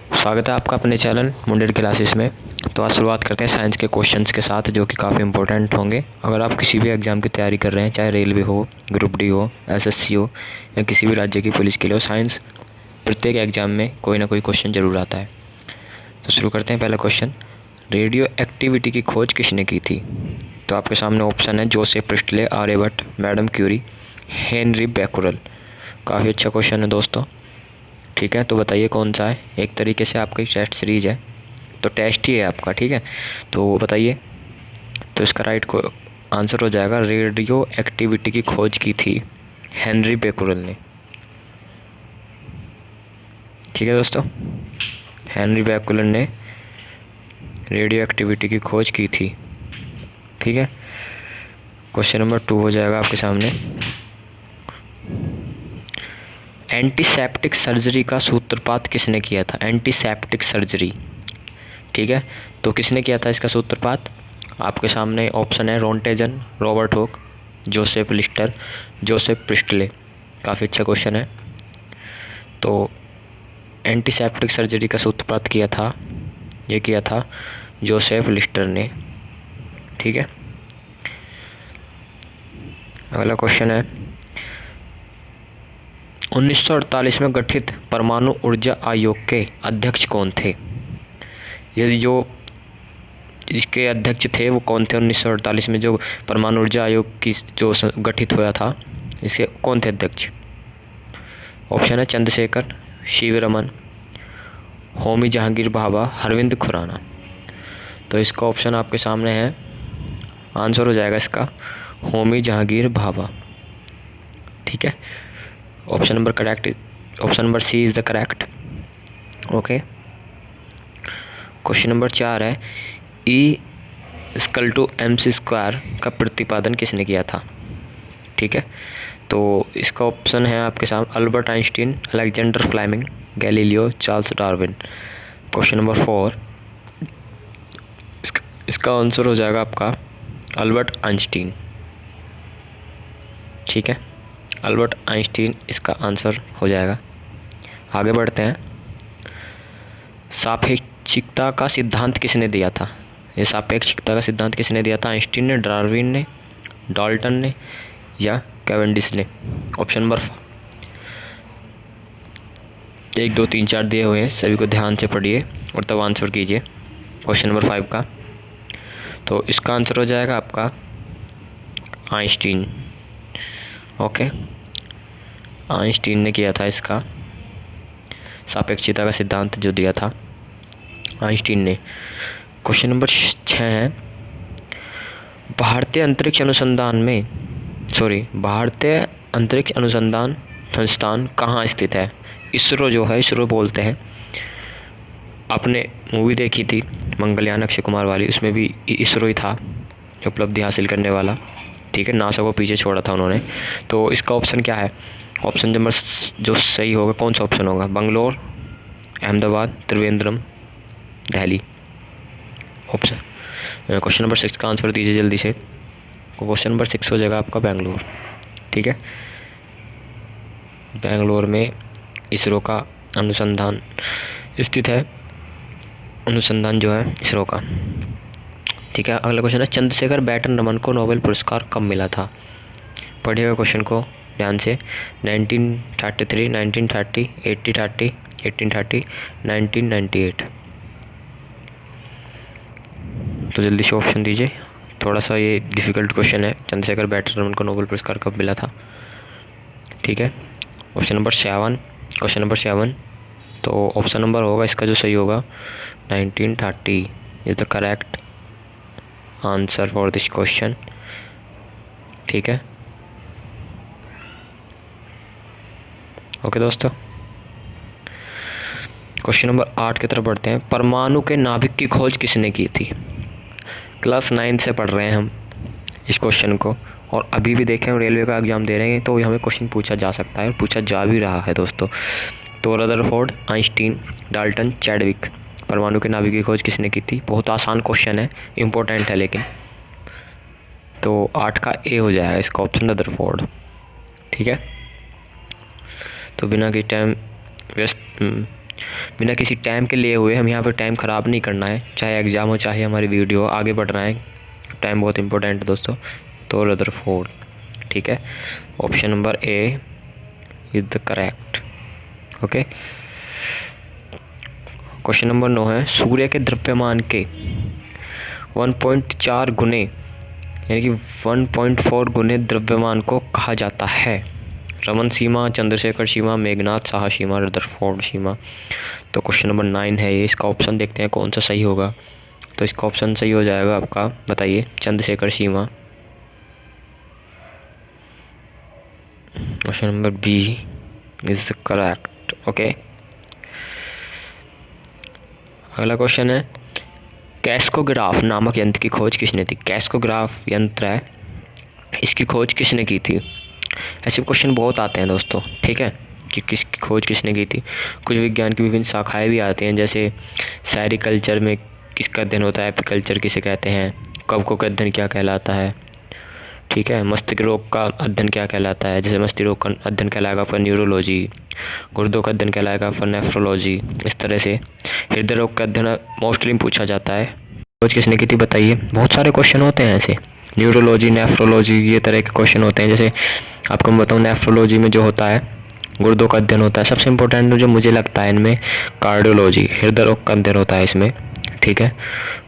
स्वागत है आपका अपने चैनल मुंडेर क्लासेस में। तो आज शुरुआत करते हैं साइंस के क्वेश्चंस के साथ, जो कि काफ़ी इंपॉर्टेंट होंगे। अगर आप किसी भी एग्ज़ाम की तैयारी कर रहे हैं, चाहे रेलवे हो, ग्रुप डी हो, एसएससी हो या किसी भी राज्य की पुलिस के लिए हो, साइंस प्रत्येक एग्ज़ाम में कोई ना कोई क्वेश्चन ज़रूर आता है। तो शुरू करते हैं। पहला क्वेश्चन, रेडियो एक्टिविटी की खोज किसने की थी? तो आपके सामने ऑप्शन है Joseph Priestley, Aryabhata, Madam Curie, Henri Becquerel. काफ़ी अच्छा क्वेश्चन है दोस्तों। ठीक है, तो बताइए कौन सा है। एक तरीके से आपकी टेस्ट सीरीज है, तो टेस्ट ही है आपका। ठीक है, तो बताइए। तो इसका राइट को आंसर हो जाएगा, रेडियो एक्टिविटी की खोज की थी हेनरी बैकुरल ने। ठीक है दोस्तों, हेनरी बैकुरल ने रेडियो एक्टिविटी की खोज की थी। ठीक है, क्वेश्चन नंबर 2 हो जाएगा आपके सामने। एंटीसेप्टिक सर्जरी का सूत्रपात किसने किया था? एंटीसेप्टिक सर्जरी, ठीक है, तो किसने किया था इसका सूत्रपात? आपके सामने ऑप्शन है Roentgen, Robert Hooke, Joseph Lister, Joseph Priestley. काफ़ी अच्छा क्वेश्चन है। तो एंटीसेप्टिक सर्जरी का सूत्रपात किया था जोसेफ लिस्टर ने। ठीक है, अगला क्वेश्चन है, 1948 में गठित परमाणु ऊर्जा आयोग के अध्यक्ष कौन थे? ये जो इसके अध्यक्ष थे वो कौन थे? 1948 में जो परमाणु ऊर्जा आयोग की जो गठित हुआ था, इसके कौन थे अध्यक्ष? ऑप्शन है चंद्रशेखर, सीवी रमन, होमी जहांगीर भाभा, अरविंद खुराना। तो इसका ऑप्शन आपके सामने है, आंसर हो जाएगा इसका होमी जहांगीर भाभा। ठीक है, option number correct, option number C is the correct. Okay, question number 4 है, E=mc² का प्रतिपादन किसने किया था? ठीक है, तो इसका ऑप्शन है आपके सामने, Albert Einstein, Alexander Fleming, Galileo, Charles Darwin. Question number 4, इसका आंसर हो जाएगा आपका अल्बर्ट आइंस्टीन। ठीक है, अल्बर्ट आइंस्टीन इसका आंसर हो जाएगा। आगे बढ़ते हैं। सापेक्षिकता का सिद्धांत किसने दिया था? ये सापेक्षिकता का सिद्धांत किसने दिया था? आइंस्टीन ने, डार्विन ने, डाल्टन ने या कैवेंडिश ने? ऑप्शन नंबर 1, 2, 3, 4 दिए हुए हैं, सभी को ध्यान से पढ़िए और तब आंसर कीजिए क्वेश्चन नंबर 5 का। तो इसका आंसर हो जाएगा आपका आइंस्टीन। ओके, आइंस्टीन ने किया था इसका सापेक्षिकता का सिद्धांत जो दिया था आइंस्टीन ने। क्वेश्चन नंबर 6 है, भारतीय अंतरिक्ष अनुसंधान संस्थान कहाँ स्थित है? इसरो जो है, इसरो बोलते हैं। आपने मूवी देखी थी मंगलयान अक्षय कुमार वाली, उसमें भी इसरो ही था जो उपलब्धि हासिल करने वाला। ठीक है, नासा को पीछे छोड़ा था उन्होंने। तो इसका ऑप्शन क्या है? ऑप्शन नंबर जो सही होगा, कौन सा ऑप्शन होगा? Bangalore, Ahmedabad, Trivandrum, Delhi. Option question number 6 का आंसर दीजिए जल्दी से। क्वेश्चन नंबर 6 हो जाएगा आपका बेंगलोर। ठीक है, बेंगलोर में इसरो का अनुसंधान स्थित है, अनुसंधान जो है इसरो का। ठीक है, अगला क्वेश्चन है, चंद्रशेखर बैटन रमन को नोबेल पुरस्कार कब मिला था? पढ़िएगा क्वेश्चन को ध्यान से। 1933, 1930, 1830, 1998। तो जल्दी से ऑप्शन दीजिए। थोड़ा सा ये डिफ़िकल्ट क्वेश्चन है, चंद्रशेखर बैटन रमन को नोबेल पुरस्कार कब मिला था? ठीक है, ऑप्शन नंबर 7, क्वेश्चन नंबर 7। तो ऑप्शन नंबर होगा इसका जो सही होगा 1930 is the correct answer for this question. ठीक है, ओके दोस्तों, क्वेश्चन नंबर 8 की तरफ बढ़ते हैं। परमाणु के नाभिक की खोज किसने की थी? क्लास 9 से पढ़ रहे हैं हम इस क्वेश्चन को, और अभी भी देखें हम रेलवे का एग्ज़ाम दे रहे हैं तो हमें क्वेश्चन पूछा जा सकता है और पूछा जा भी रहा है दोस्तों। तो रदरफोर्ड, आइंस्टीन, डाल्टन, चैडविक, परमाणु के नाभिक की खोज किसने की थी? बहुत आसान क्वेश्चन है, इम्पोर्टेंट है लेकिन। तो 8 का ए हो जाएगा इसका ऑप्शन, रदरफोर्ड। ठीक है, तो बिना किसी टाइम वेस्ट बिना किसी टाइम के लिए हुए, हम यहाँ पे टाइम ख़राब नहीं करना है, चाहे एग्ज़ाम हो चाहे हमारी वीडियो हो, आगे बढ़ना है। टाइम बहुत इंपॉर्टेंट है दोस्तों। तो रदरफोर्ड, ठीक है, option number A is the correct. Okay, question number 9 है, सूर्य के द्रव्यमान के 1.4 गुने यानी कि 1.4 गुने द्रव्यमान को कहा जाता है। रमन सीमा, चंद्रशेखर सीमा, मेघनाथ साहा सीमा, रदरफोर्ड सीमा। तो क्वेश्चन नंबर 9 है ये, इसका ऑप्शन देखते हैं कौन सा सही होगा। तो इसका ऑप्शन सही हो जाएगा आपका, बताइए, चंद्रशेखर सीमा। Option number B is correct. Okay, अगला क्वेश्चन है, कैस्कोग्राफ नामक यंत्र की खोज किसने की? कैस्कोग्राफ यंत्र है, इसकी खोज किसने की थी? ऐसे क्वेश्चन बहुत आते हैं दोस्तों, ठीक है, कि किसकी खोज किसने की थी। कुछ विज्ञान की विभिन्न शाखाएं भी आती हैं, जैसे सेरिकल्चर में किसका अध्ययन होता है, एपिकल्चर किसे कहते हैं, कवकों का अध्ययन क्या कहलाता है, ठीक है, मस्तिष्क रोग का अध्ययन क्या कहलाता है, जैसे मस्तिष्क रोग का अध्ययन कहलाएगा आपका न्यूरोलॉजी, गुर्दों का अध्ययन कहलाएगा आपका नेफ्रोलॉजी। इस तरह से हृदय रोग का अध्ययन मोस्टली पूछा जाता है। खोज किसने की थी बताइए? बहुत सारे क्वेश्चन होते हैं ऐसे, न्यूरोलॉजी, नेफ्रोलॉजी, ये तरह के क्वेश्चन होते हैं। जैसे आपको मैं बताऊँ, नेफ्रोलॉजी में जो होता है गुर्दों का अध्ययन होता है। सबसे इम्पोर्टेंट जो मुझे लगता है इनमें कार्डियोलॉजी, हृदय रोग का अध्ययन होता है इसमें, ठीक है।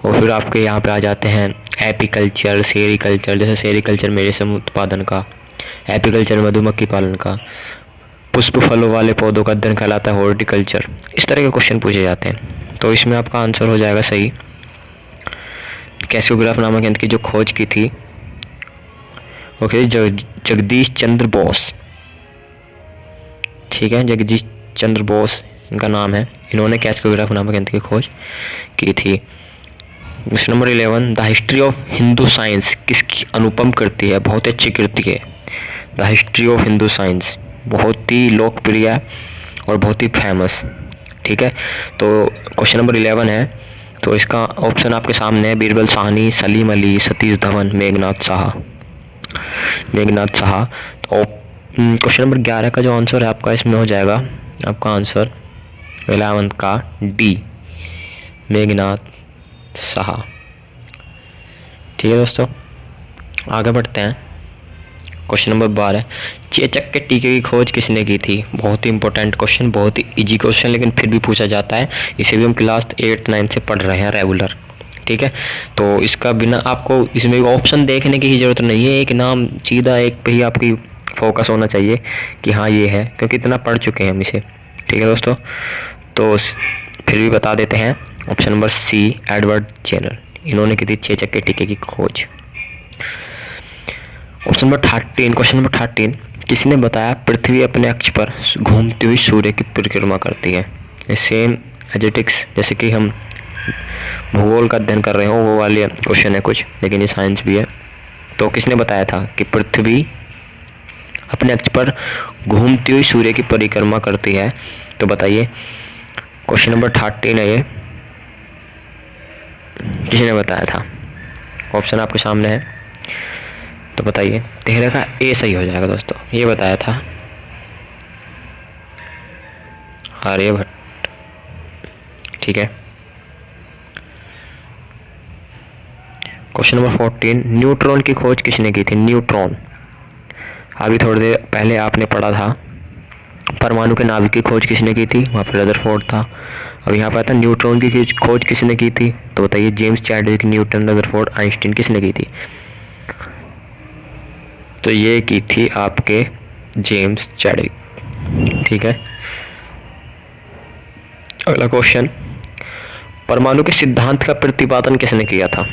और फिर आपके यहाँ पे आ जाते हैं एपीकल्चर, सेरिकल्चर, जैसे सेरिकल्चर में रेशम उत्पादन का, एपीकल्चर मधुमक्खी पालन का, पुष्प फलों वाले पौधों का अध्ययन कहलाता है हॉर्टिकल्चर। इस तरह के क्वेश्चन पूछे जाते हैं। तो इसमें आपका आंसर हो जाएगा सही, कैस्कोग्राफ नामक यंत्र की जो खोज की थी, ओके, जगदीश चंद्र बोस, ठीक है, जगदीश चंद्र बोस इनका नाम है। इन्होंने कैस्कोग्राफ नामक यंत्र की खोज की थी। Question number 11, the history of Hindu science किसकी अनुपम कृति है? बहुत अच्छी कृति है the history of Hindu science, बहुत ही लोकप्रिय और बहुत ही फेमस, ठीक है। तो क्वेश्चन नंबर 11 है, तो इसका ऑप्शन आपके सामने है, बीरबल साहनी, सलीम अली, सतीश धवन, मेघनाथ साहा, मेघनाथ साहा। तो क्वेश्चन नंबर 11 का जो आंसर है आपका इसमें हो जाएगा, आपका आंसर 11 का डी, मेघनाथ साहा, ठीक है दोस्तों। आगे बढ़ते हैं, क्वेश्चन नंबर 12, चेचक के टीके की खोज किसने की थी? बहुत ही इंपॉर्टेंट क्वेश्चन, बहुत ही इजी क्वेश्चन, लेकिन फिर भी पूछा जाता है। इसे भी हम क्लास 8, 9 से पढ़ रहे हैं रेगुलर, ठीक है। तो इसका बिना आपको इसमें ऑप्शन देखने की ही जरूरत नहीं है, एक नाम सीधा एक पे ही आपकी फोकस होना चाहिए कि हाँ ये है, क्योंकि इतना पढ़ चुके हैं हम इसे, ठीक है दोस्तों। तो फिर भी बता देते हैं, option number C, Edward Jenner, इन्होंने की थी चेचक के टीके की खोज। ऑप्शन नंबर 13, क्वेश्चन नंबर 13, किसने बताया पृथ्वी अपने अक्ष पर घूमती हुई सूर्य की परिक्रमा करती है? सेम एजेटिक्स, जैसे कि हम भूगोल का अध्ययन कर रहे हो वो वाले क्वेश्चन है कुछ, लेकिन ये साइंस भी है। तो किसने बताया था कि पृथ्वी अपने अक्ष पर घूमती हुई सूर्य की परिक्रमा करती है? तो बताइए, क्वेश्चन नंबर 13 है ये, किसने बताया था? ऑप्शन आपके सामने है, तो बताइए। 13 का ए सही हो जाएगा दोस्तों, ये बताया था आर्यभट्ट, ठीक है। क्वेश्चन नंबर 14, न्यूट्रॉन की खोज किसने की थी? न्यूट्रॉन, अभी थोड़ी देर पहले आपने पढ़ा था, परमाणु के नाभिक की खोज किसने की थी? वहाँ पर रदरफोर्ड था। अब यहाँ पर था न्यूट्रॉन की खोज किसने की थी? तो बताइए, James Chadwick, Newton, Rutherford, Einstein, किसने की थी? तो ये की थी आपके जेम्स चैडविक, ठीक है। अगला क्वेश्चन, परमाणु के सिद्धांत का प्रतिपादन किसने किया था?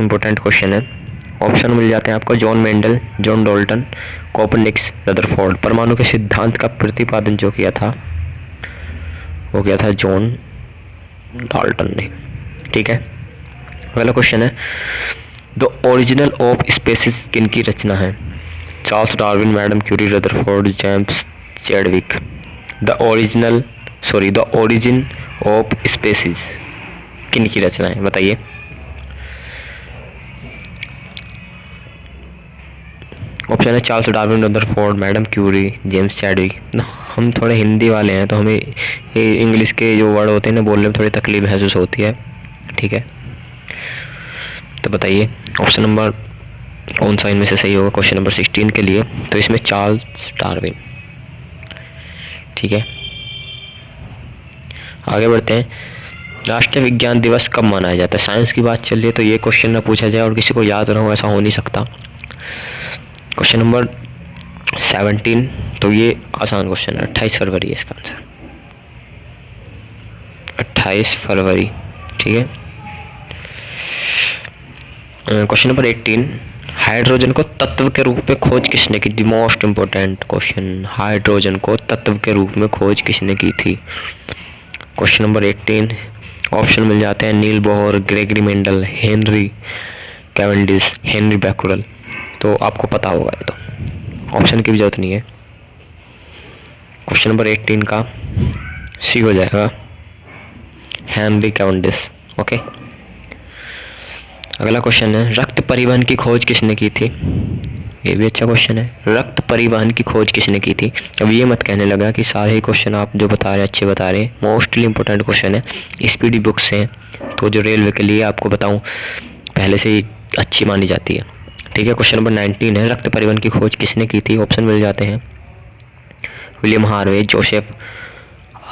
इंपॉर्टेंट क्वेश्चन है। ऑप्शन मिल जाते हैं आपको, John Mendel, John Dalton, Copernicus, Rutherford. परमाणु के सिद्धांत का प्रतिपादन जो किया था वो किया था जॉन डाल्टन ने, ठीक है। अगला क्वेश्चन है, द ओरिजिनल ऑफ स्पेसिस किन की रचना है? Charles Darwin, Madam Curie, Rutherford, James Chadwick. The origin of species किन की रचना है बताइए? ऑप्शन है Charles Darwin, Rutherford, Madam Curie, James Chadwick. हम थोड़े हिंदी वाले हैं तो हमें ये इंग्लिश के जो वर्ड होते हैं ना बोलने में थोड़ी तकलीफ महसूस होती है, ठीक है। तो बताइए ऑप्शन नंबर कौन सा इनमें से सही होगा क्वेश्चन नंबर 16 के लिए। तो इसमें चार्ल्स डार्विन, ठीक है। आगे बढ़ते हैं। राष्ट्रीय विज्ञान दिवस कब मनाया जाता है? साइंस की बात चल रही है तो ये क्वेश्चन ना पूछा जाए और किसी को याद ना हो ऐसा हो नहीं सकता। क्वेश्चन नंबर 17, तो ये आसान क्वेश्चन है, 28 फरवरी है इसका आंसर, 28 फरवरी, ठीक है। क्वेश्चन नंबर 18, हाइड्रोजन को तत्व के रूप में खोज किसने की? The most important question, hydrogen को तत्व के रूप में खोज किसने की थी? क्वेश्चन नंबर 18 ऑप्शन मिल जाते हैं Niels Bohr, Gregory Mendel, Henry Cavendish, Henry Becquerel. तो आपको पता होगा ये, तो ऑप्शन की भी जरूरत नहीं है। क्वेश्चन नंबर 18 का सी हो जाएगा, हेनरी कैवेंडिश, ओके। अगला क्वेश्चन है रक्त परिवहन की खोज किसने की थी? ये भी अच्छा क्वेश्चन है, रक्त परिवहन की खोज किसने की थी? अब ये मत कहने लगा कि सारे ही क्वेश्चन आप जो बता रहे हैं अच्छे बता रहे हैं, मोस्टली इंपॉर्टेंट क्वेश्चन है, स्पीडी बुक से हैं, तो जो रेलवे के लिए आपको बताऊं पहले से ही अच्छी मानी जाती है, ठीक है। क्वेश्चन नंबर 19 है रक्त परिवहन की खोज किसने की थी? ऑप्शन मिल जाते हैं विलियम हार्वे, जोसेफ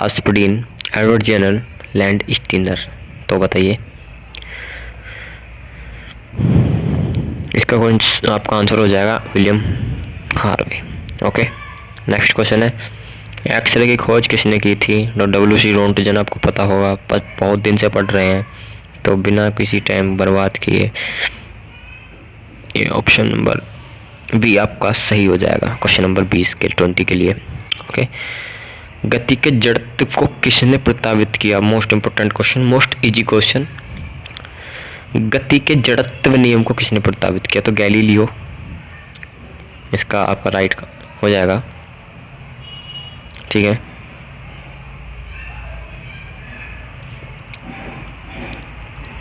हस्पडीन, एडवर्ड जेनर, लैंड स्टीनर। तो बताइए इसका आपका आंसर हो जाएगा William Harvey, okay. Next question है एक्सरे की खोज किसने की थी? डब्ल्यू.सी. रोंटगन, आपको पता होगा, बहुत दिन से पढ़ रहे हैं तो बिना किसी टाइम बर्बाद किए ये ऑप्शन नंबर बी आपका सही हो जाएगा क्वेश्चन नंबर 20 के 20 के लिए, ओके। गति के जड़त्व को किसने प्रस्तावित किया? Most important question, most easy question. गति के जड़त्व नियम को किसने प्रस्तावित किया? तो गैलीलियो, इसका आपका राइट हो जाएगा, ठीक है।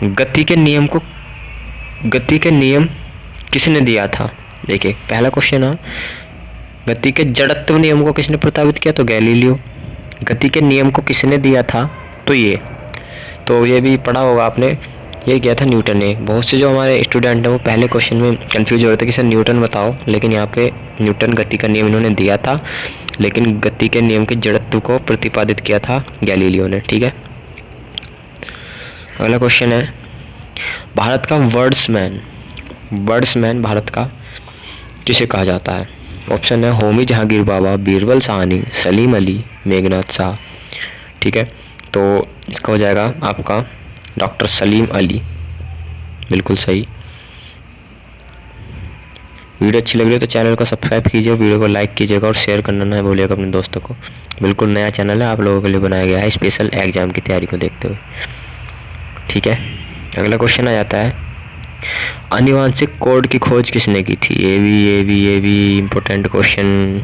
गति के नियम किसने दिया था? देखिए पहला क्वेश्चन है गति के जड़त्व नियम को किसने प्रस्तावित किया? तो गैलीलियो। गति के नियम को किसने दिया था? तो ये भी पढ़ा होगा आपने, ये किया था न्यूटन ने। बहुत से जो हमारे स्टूडेंट हैं वो पहले क्वेश्चन में कंफ्यूज हो रहे थे कि सर न्यूटन बताओ, लेकिन यहाँ पे न्यूटन गति का नियम इन्होंने दिया था, लेकिन गति के नियम के जड़त्व को प्रतिपादित किया था गैलीलियो ने, ठीक है। अगला क्वेश्चन है भारत का वर्ड्समैन भारत का किसे कहा जाता है? ऑप्शन है होमी जहांगीर बाबा, बीरबल साहनी, सलीम अली, मेघनाथ शाह, ठीक है। तो इसका हो जाएगा आपका डॉक्टर सलीम अली, बिल्कुल सही। वीडियो अच्छी लग रही है तो चैनल को सब्सक्राइब कीजिए, वीडियो को लाइक कीजिएगा और शेयर करना ना भूलिएगा अपने दोस्तों को। बिल्कुल नया चैनल है, आप लोगों के लिए बनाया गया है स्पेशल एग्जाम की तैयारी को देखते हुए, ठीक है। अगला क्वेश्चन आ जाता है आनुवांशिक कोड की खोज किसने की थी? ये भी इम्पोर्टेंट क्वेश्चन।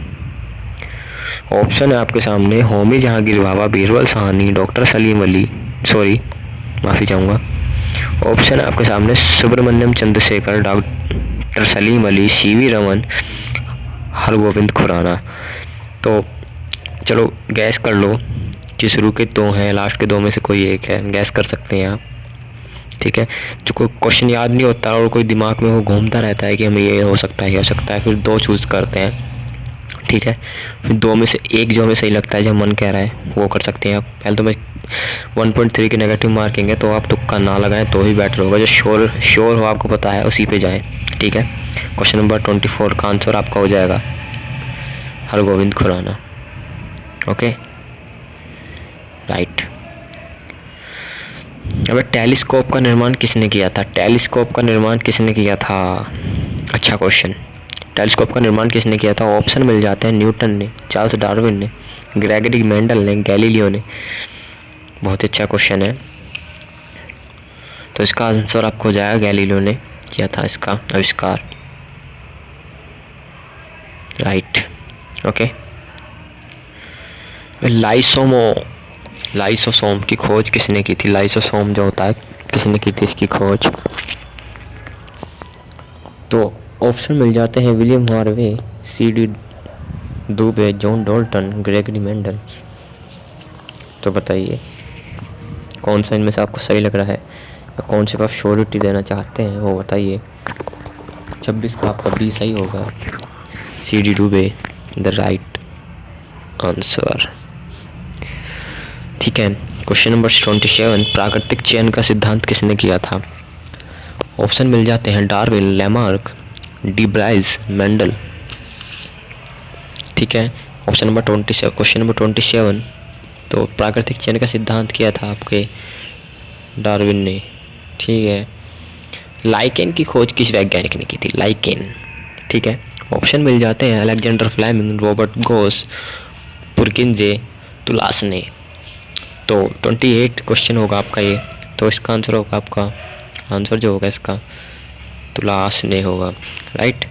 ऑप्शन है आपके सामने होमी जहांगीर बाबा, बीरबल साहनी, डॉक्टर सलीम अली, माफ़ी चाहूँगा। ऑप्शन है आपके सामने सुब्रमण्यम चंद्रशेखर, डॉक्टर सलीम अली, सीवी रमन, हरगोविंद खुराना। तो चलो गैस कर लो कि शुरू के दो हैं, लास्ट के दो में से कोई एक है, गैस कर सकते हैं आप, ठीक है। जो कोई क्वेश्चन याद नहीं होता और कोई दिमाग में वो घूमता रहता है कि हमें ये हो सकता है, फिर दो चूज़ करते हैं, ठीक है। फिर दो में से एक जो हमें सही लगता है, जो मन कह रहा है वो कर सकते हैं आप। पहले तो मैं 1.3 के नेगेटिव मार्किंग है तो आप तुक्का ना लगाएं तो ही बेटर होगा, जो श्योर हो आपको पता है उसी पे जाएं, ठीक है। क्वेश्चन नंबर 24 का आंसर आपका हो जाएगा हरगोविंद खुराना, ओके, राइट। अब टेलीस्कोप का निर्माण किसने किया था? अच्छा क्वेश्चन। टेलीस्कोप का निर्माण किसने किया था? ऑप्शन मिल जाते हैं न्यूटन ने, चार्ल्स डार्विन ने, ग्रेगरी मेंडल ने, गैलीलियो ने। बहुत अच्छा क्वेश्चन है, तो इसका आंसर आपको हो जाएगा गैलीलियो ने किया था इसका आविष्कार, राइट, ओके। लाइसोसोम की खोज किसने की थी? लाइसोसोम जो होता है किसने की थी इसकी खोज? तो ऑप्शन मिल जाते हैं William Harvey, Dubey, John Dalton, Gregory Mendel. तो बताइए कौन सा इनमें से आपको सही लग रहा है, या कौन से आप श्योरिटी देना चाहते हैं वो बताइए। 26 का आपका बी सही होगा, सी डी डुबे द राइट आंसर। ठीक है, क्वेश्चन नंबर 27, प्राकृतिक चयन का सिद्धांत किसने किया था? ऑप्शन मिल जाते हैं Darwin, Lamarck, D Bryce, Mendel. ठीक है, ऑप्शन नंबर 27, क्वेश्चन नंबर 27, तो प्राकृतिक चयन का सिद्धांत किया था आपके डार्विन ने। ठीक है, लाइकेन की खोज किस वैज्ञानिक ने की थी? लाइकेन। ठीक है, ऑप्शन मिल जाते हैं अलेक्जेंडर फ्लेमिंग, रॉबर्ट गोस, पुरकिंजे, तुलासने। तो 28 क्वेश्चन होगा आपका ये, तो इसका आंसर होगा आपका, आंसर जो होगा इसका तुलासने होगा, राइट।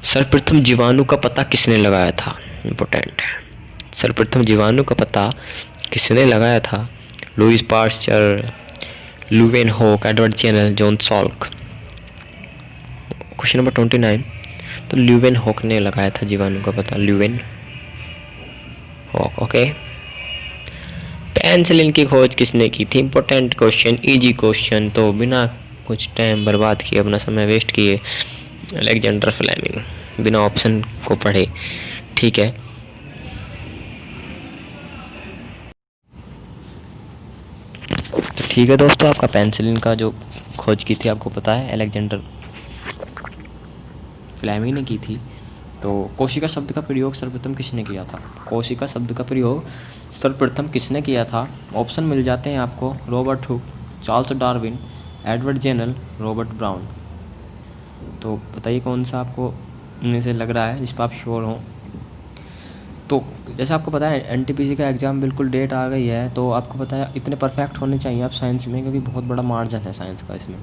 सर्वप्रथम जीवाणु का पता किसने लगाया था? इम्पोर्टेंट है, सर्वप्रथम जीवाणु का पता किसने लगाया था? Louis Pasteur, Leeuwenhoek, Edward Jenner, John Salk. Question number 29, तो ल्यूवेनहॉक ने लगाया था जीवाणु का पता, ल्यूवेनहॉक। ओके। पेनिसिलिन की खोज किसने की थी? इंपॉर्टेंट क्वेश्चन, इजी क्वेश्चन, तो बिना कुछ टाइम बर्बाद किए, अपना समय वेस्ट किए, अलेक्जेंडर फ्लेमिंग, बिना ऑप्शन को पढ़े। ठीक है, तो ठीक है दोस्तों, आपका पेनिसिलिन का जो खोज की थी आपको पता है अलेक्जेंडर फ्लेमिंग ने की थी। तो कोशिका शब्द का प्रयोग सर्वप्रथम किसने किया था? कोशिका शब्द का प्रयोग सर्वप्रथम किसने किया था? ऑप्शन मिल जाते हैं आपको Robert Hooke, Charles Darwin, Edward Jenner, Robert Brown. तो बताइए कौन सा आपको इनमें से लग रहा है जिस पर आप श्योर हों। तो जैसे आपको पता है एनटीपीसी का एग्ज़ाम बिल्कुल डेट आ गई है, तो आपको पता है इतने परफेक्ट होने चाहिए आप साइंस में, क्योंकि बहुत बड़ा मार्जिन है साइंस का इसमें।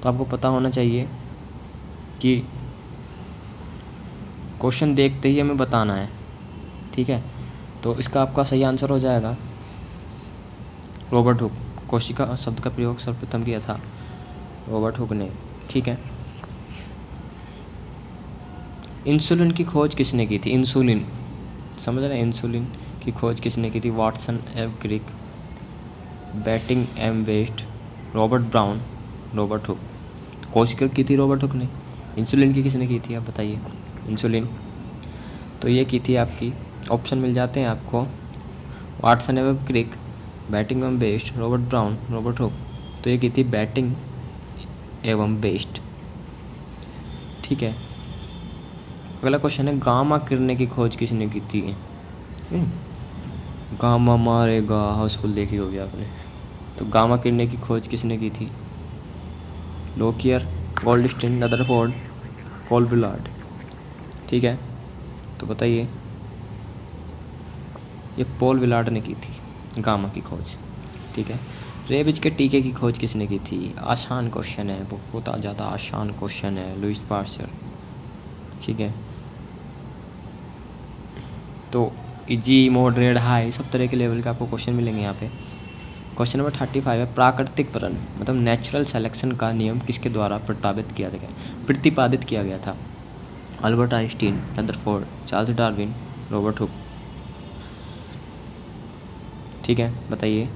तो आपको पता होना चाहिए कि क्वेश्चन देखते ही हमें बताना है। ठीक है, तो इसका आपका सही आंसर हो जाएगा रॉबर्ट हुक। कोशिका शब्द का प्रयोग सर्वप्रथम किया था रॉबर्ट हुक ने। ठीक है, इंसुलिन की खोज किसने की थी? इंसुलिन, समझ रहे हैं, इंसुलिन की खोज किसने की थी? वाटसन, एव क्रिक, बैटिंग एम वेस्ट, रॉबर्ट ब्राउन, रॉबर्ट हुक। कोशिका की थी रॉबर्ट हुक ने, इंसुलिन की किसने की थी आप बताइए? इंसुलिन तो ये की थी आपकी, ऑप्शन मिल जाते हैं आपको वाटसन एवं क्रिक, बैटिंग एवं best, Robert Brown, Robert hook. तो ये की थी बैटिंग एवं बेस्ट। ठीक है, अगला क्वेश्चन है गामा किरणें की खोज किसने की थी? गामा मारेगा हाउसफुल देखी होगी आपने। तो गामा किरणें की खोज किसने की थी? लोकियर, गोल्डस्टीन, रदरफोर्ड, पॉल विलार्ड। ठीक है, तो बताइए, ये पॉल विलार्ड ने की थी गामा की खोज। ठीक है, रेबीज के टीके की खोज किसने की थी? आसान क्वेश्चन है, बहुत ज़्यादा आसान क्वेश्चन है, लुईस पास्चर। ठीक है, तो इजी, मॉडरेट, हाई सब तरह के लेवल के आपको क्वेश्चन मिलेंगे यहाँ पे। क्वेश्चन नंबर 35 है, प्राकृतिक वरण मतलब नेचुरल सिलेक्शन का नियम किसके द्वारा प्रतिपादित किया गया था? Albert Einstein, Rutherford, Charles Darwin, Robert Hooke. ठीक है, बताइए।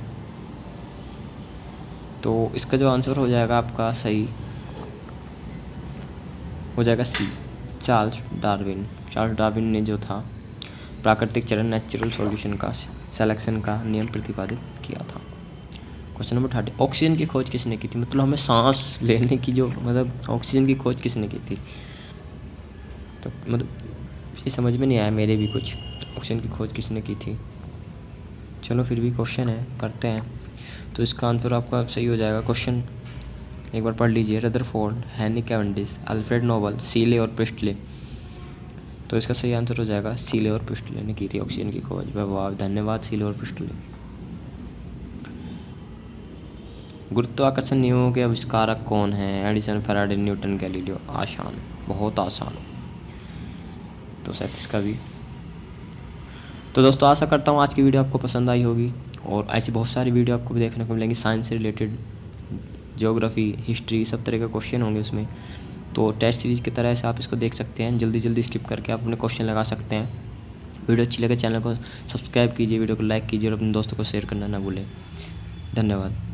तो इसका जो आंसर हो जाएगा आपका सही हो जाएगा सी, चार्ल्स डार्विन। चार्ल्स डार्विन ने जो था प्राकृतिक चरण नेचुरल सॉल्यूशन का सिलेक्शन का नियम प्रतिपादित किया था। क्वेश्चन नंबर 30, ऑक्सीजन की खोज किसने की थी? मतलब हमें सांस लेने की जो मतलब ऑक्सीजन की खोज किसने की थी? तो मतलब ये समझ में नहीं आया मेरे भी कुछ, ऑक्सीजन की खोज किसने की थी। चलो फिर भी क्वेश्चन है, करते हैं। तो इसका आंसर आपका सही हो जाएगा। क्वेश्चन एक बार पढ़ लीजिए, Rutherford, Henry Cavendish, Alfred Nobel, Scheele और प्रिस्टले। तो इसका सही आंसर हो जाएगा सीले और प्रिस्टले ने की थी ऑक्सीजन की खोज। वाह, धन्यवाद सीले और प्रिस्टले। गुरुत्वाकर्षण नियमों के आविष्कारक कौन हैं? Edison, Faraday, Newton, Galileo. आसान, बहुत आसान। तो 37 का भी। तो दोस्तों आशा करता हूँ आज की वीडियो आपको पसंद आई होगी, और ऐसी बहुत सारी वीडियो आपको देखने को मिलेंगी साइंस से रिलेटेड, ज्योग्राफी, हिस्ट्री, सब तरह के क्वेश्चन होंगे उसमें। तो टेस्ट सीरीज़ की तरह से आप इसको देख सकते हैं, जल्दी जल्दी स्किप करके आप अपने क्वेश्चन लगा सकते हैं। वीडियो अच्छी लगे चैनल को सब्सक्राइब कीजिए, वीडियो को लाइक कीजिए और अपने दोस्तों को शेयर करना ना भूलें। धन्यवाद।